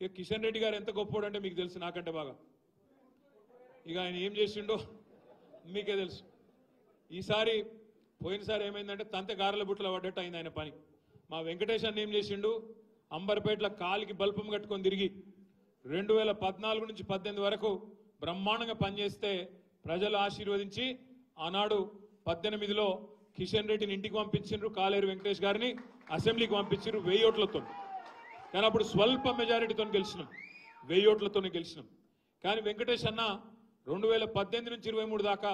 ఇక కిషన్ రెడ్డి గారు ఎంత గొప్పోడు అంటే మీకు తెలుసు నాకంటే బాగా. ఇక ఆయన ఏం చేసిండో మీకే తెలుసు. ఈసారి పోయినసారి ఏమైందంటే తంతె గారెల బుట్టలో పడ్డట్టు అయింది ఆయన పని. మా వెంకటేష్ అన్న ఏం చేసిండు, అంబర్పేటలో కాలికి బల్పం కట్టుకొని తిరిగి 2014 నుంచి 18 వరకు బ్రహ్మాండంగా పనిచేస్తే ప్రజలు ఆశీర్వదించి ఆనాడు 18లో కిషన్ రెడ్డిని ఇంటికి పంపించిండ్రు, కాలేరు వెంకటేష్ గారిని అసెంబ్లీకి పంపించారు 1000 ఓట్లతో. కానీ అప్పుడు స్వల్ప మెజారిటీతో గెలిచినాం, 1000 ఓట్లతోనే గెలిచినాం. కానీ వెంకటేష్ అన్న 2018 నుంచి 23 దాకా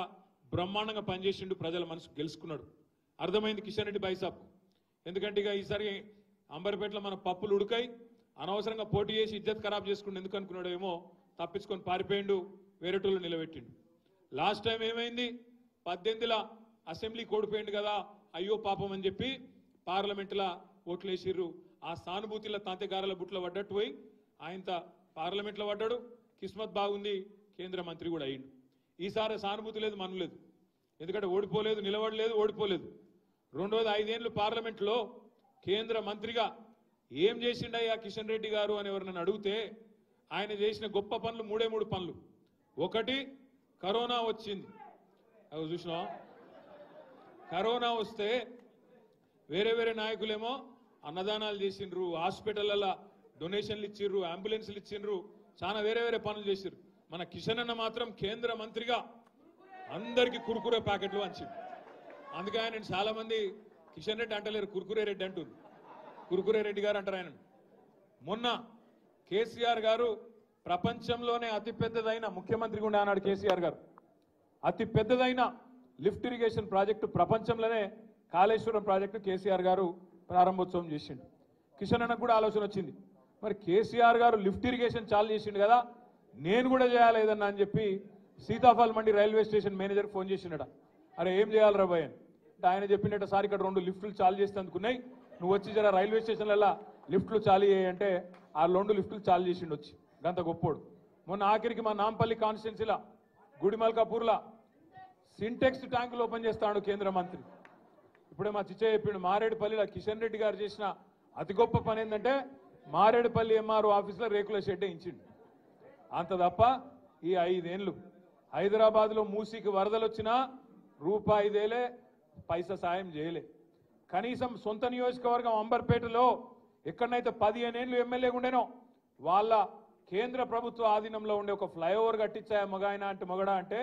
బ్రహ్మాండంగా పనిచేసిండు, ప్రజల మనసు గెలుచుకున్నాడు. అర్థమైంది కిషన్ రెడ్డి బైసాబ్. ఎందుకంటే ఇక ఈసారి అంబర్పేటలో మన పప్పులు ఉడకాయి, అనవసరంగా పోటీ చేసి ఇజ్జత్ ఖరాబ్ చేసుకుంటూ ఎందుకు అనుకున్నాడో ఏమో, తప్పించుకొని పారిపోయిండు, వేరేటోళ్ళు నిలబెట్టిండు. లాస్ట్ టైం ఏమైంది, 18లో అసెంబ్లీకి ఓడిపోయిండు కదా, అయ్యో పాపం అని చెప్పి పార్లమెంటులో ఓట్లు వేసిర్రు. ఆ సానుభూతిలో తాంతెగారల బుట్లో పడ్డట్టు పోయి ఆయన పార్లమెంట్లో పడ్డాడు. కిస్మత్ బాగుంది, కేంద్ర మంత్రి కూడా అయ్యిండు. ఈసారి సానుభూతి లేదు, మనం లేదు. ఎందుకంటే ఓడిపోలేదు, నిలబడలేదు, ఓడిపోలేదు. రెండోది 5 ఏళ్ళు పార్లమెంట్లో కేంద్ర మంత్రిగా ఏం చేసిండయ్యా కిషన్ రెడ్డి గారు అని ఎవరినన్ను అడిగితే ఆయన చేసిన గొప్ప పనులు 3 పనులు. ఒకటి, కరోనా వచ్చింది. అవి చూసినా, కరోనా వస్తే వేరే వేరే నాయకులేమో అన్నదానాలు చేసిండ్రు, హాస్పిటల్లో డొనేషన్లు ఇచ్చిర్రు, అంబులెన్స్లు ఇచ్చిండ్రు, చాలా వేరే వేరే పనులు చేసిర్రు. మన కిషన్ అన్న మాత్రం కేంద్ర మంత్రిగా అందరికీ కుర్కురే ప్యాకెట్లు వంచింది. అందుకే ఆయన చాలా మంది కిషన్ రెడ్డి అంటలేరు, కుర్కురే రెడ్డి అంటారు, కుర్కురే రెడ్డి గారు అంటారు ఆయన. మొన్న కేసీఆర్ గారు ప్రపంచంలోనే అతిపెద్దదైన ముఖ్యమంత్రిగా ఉండే అన్నాడు కేసీఆర్ గారు. అతి పెద్దదైన లిఫ్ట్ ఇరిగేషన్ ప్రాజెక్టు ప్రపంచంలోనే కాళేశ్వరం ప్రాజెక్టు కేసీఆర్ గారు ప్రారంభోత్సవం చేసిండు. కిషన్ అన్నకు కూడా ఆలోచన వచ్చింది, మరి కేసీఆర్ గారు లిఫ్ట్ ఇరిగేషన్ చాలు చేసిండు కదా, నేను కూడా చేయాలి ఏదన్నా అని చెప్పి సీతాఫల్ మండి రైల్వే స్టేషన్ మేనేజర్ ఫోన్ చేసిండట. అరే ఏం చేయాలి రా భయ్ అంటే ఆయన చెప్పినట్టు, సార్ ఇక్కడ 2 లిఫ్ట్లు చాలు చేస్తే అందుకున్నాయి, నువ్వు వచ్చి జర రైల్వే స్టేషన్లలో లిఫ్ట్లు చాలు చేయంటే ఆ 2 లిఫ్ట్లు చాలు చేసిండు వచ్చి, గంత గొప్పోడు. మొన్న ఆఖరికి మా నాంపల్లి కాన్స్టిట్యున్సీలా గుడిమల్కాపూర్లా సింటెక్స్ ట్యాంకులు ఓపెన్ చేస్తాడు కేంద్ర మంత్రి. ఇప్పుడే మా చిచ్చయ్య చెప్పిండు, మారేడుపల్లిలో కిషన్ రెడ్డి గారు చేసిన అతి గొప్ప పని ఏంటంటే మారేడుపల్లి ఎంఆర్ఓ ఆఫీసులో రేకుల షెడ్ ఇచ్చిండు. అంత తప్ప ఈ 5 ఏళ్ళు హైదరాబాద్లో మూసీకి వరదలు వచ్చినా రూపాయి దేలే, పైసా సాయం చేయలే. కనీసం సొంత నియోజకవర్గం అంబర్పేటలో ఎక్కడనైతే 15 ఏళ్ళు ఎమ్మెల్యేగా ఉండేనో వాళ్ళ కేంద్ర ప్రభుత్వ ఆధీనంలో ఉండే ఒక ఫ్లైఓవర్ కట్టించాయా మగాయన అంటే మగడా అంటే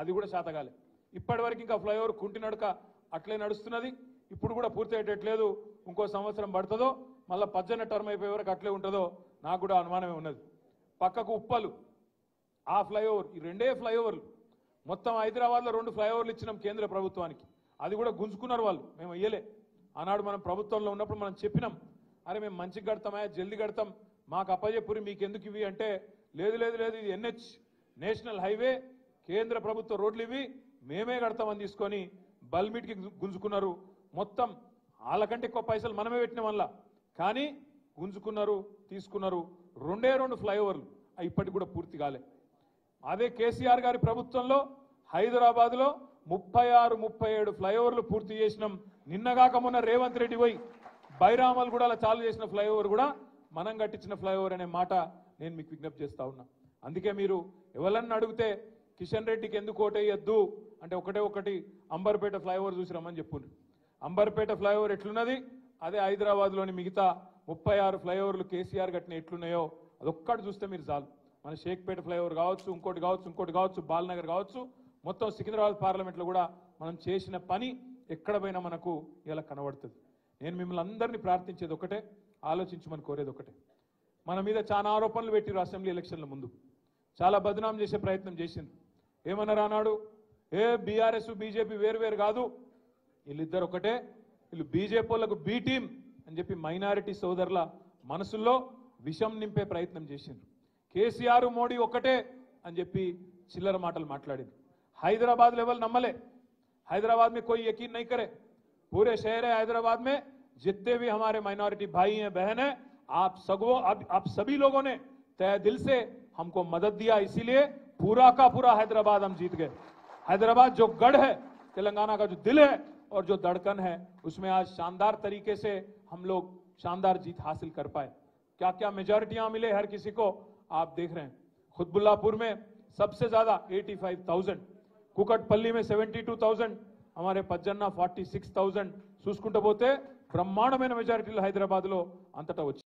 అది కూడా శాతగాలే. ఇప్పటి వరకు ఇంకా ఫ్లైఓవర్ కుంటి నడక అట్లే నడుస్తున్నది, ఇప్పుడు కూడా పూర్తి అయ్యేటట్లేదు. ఇంకో సంవత్సరం పడుతుందో మళ్ళీ 18 టర్మ్ అయిపోయే వరకు అట్లే ఉంటుందో నాకు కూడా అనుమానమే ఉన్నది. పక్కకు ఉప్పలు, ఆ ఫ్లైఓవర్, ఈ 2 ఫ్లైఓవర్లు మొత్తం హైదరాబాద్లో 2 ఫ్లైఓవర్లు ఇచ్చినాం కేంద్ర ప్రభుత్వానికి, అది కూడా గుంజుకున్నారు వాళ్ళు, మేము ఇయ్యలే. ఆనాడు మనం ప్రభుత్వంలో ఉన్నప్పుడు మనం చెప్పినాం, అరే మేము మంచిగా కడతామా, జల్దీ కడతాం, మాకు అప్పజెప్పురి మీకు ఎందుకు ఇవి అంటే, లేదు లేదు లేదు ఇది NH నేషనల్ హైవే, కేంద్ర ప్రభుత్వ రోడ్లు ఇవి, మేమే కడతామని తీసుకొని బల్మిట్కి గుంజుకున్నారు. మొత్తం వాళ్ళకంటే ఎక్కువ పైసలు మనమే పెట్టిన వల్ల, కానీ గుంజుకున్నారు, తీసుకున్నారు. 2 ఫ్లైఓవర్లు ఇప్పటికి కూడా పూర్తి కాలే. అదే కేసీఆర్ గారి ప్రభుత్వంలో హైదరాబాద్లో 36-37 ఫ్లైఓవర్లు పూర్తి చేసినాం. నిన్నగాక మొన్న రేవంత్ రెడ్డి పోయి బైరామల్ కూడా అలా చాలు చేసిన ఫ్లైఓవర్ కూడా మనం కట్టించిన ఫ్లైఓవర్ అనే మాట నేను మీకు విజ్ఞప్తి చేస్తా ఉన్నా. అందుకే మీరు ఎవరన్నా అడిగితే కిషన్ రెడ్డికి ఎందుకు ఓటేయద్దు అంటే ఒకటి అంబర్పేట ఫ్లైఓవర్ చూసి రమ్మని చెప్పుండ్రు. అంబర్పేట ఫ్లైఓవర్ ఎట్లున్నది, అదే హైదరాబాద్లోని మిగతా 36 ఫ్లైఓవర్లు కేసీఆర్ కట్టిన ఎట్లున్నాయో అదొక్కటి చూస్తే మీరు చాలు. మన షేక్పేట ఫ్లైఓవర్ కావచ్చు, ఇంకోటి కావచ్చు, బాల్నగర్ కావచ్చు, మొత్తం సికింద్రాబాద్ పార్లమెంట్లో కూడా మనం చేసిన పని ఎక్కడ పోయినా మనకు ఇలా కనబడుతుంది. నేను మిమ్మల్ని అందరినీ ప్రార్థించేది ఒకటే, ఆలోచించమని కోరేది ఒకటే. మన మీద చాలా ఆరోపణలు పెట్టిరు అసెంబ్లీ ఎలక్షన్ల ముందు, చాలా బదనాం చేసే ప్రయత్నం చేసింది. ఏమన్నారు అన్నాడు, బీఆర్ఎస్ బీజేపీ వేరు కాదు, వీళ్ళిద్దరు ఒకటే, వీళ్ళు బీజేపీ వాళ్ళకు బీ టీం అని చెప్పి మైనారిటీ సోదరుల మనసుల్లో విషం నింపే ప్రయత్నం చేసిండ్రు. కేసీఆర్ మోడీ ఒకటే అని చెప్పి చిల్లర మాటలు మాట్లాడింది. हैदराबाद लेवल नम्मले, हैदराबाद में कोई यकीन नहीं करे, पूरे शहर है हैदराबाद में जितने भी हमारे माइनॉरिटी भाई हैं बहन हैं, आप सभी लोगों ने तय दिल से हमको मदद दिया, इसीलिए पूरा का पूरा हैदराबाद हम जीत गए। हैदराबाद जो गढ़ है, तेलंगाना का जो दिल है और जो धड़कन है, उसमें आज शानदार तरीके से हम लोग शानदार जीत हासिल कर पाए। क्या क्या मेजॉरिटियां मिले हर किसी को आप देख रहे हैं। खुतबुल्लापुर में सबसे ज्यादा 85,000, कुकटपल्ली में 72,000, हमारे पज्जन्ना 46,000 చూసుకుంటూ పోతే బ్రహ్మాండమైన మెజారిటీలు హైదరాబాద్ లో అంతటా వచ్చాయి।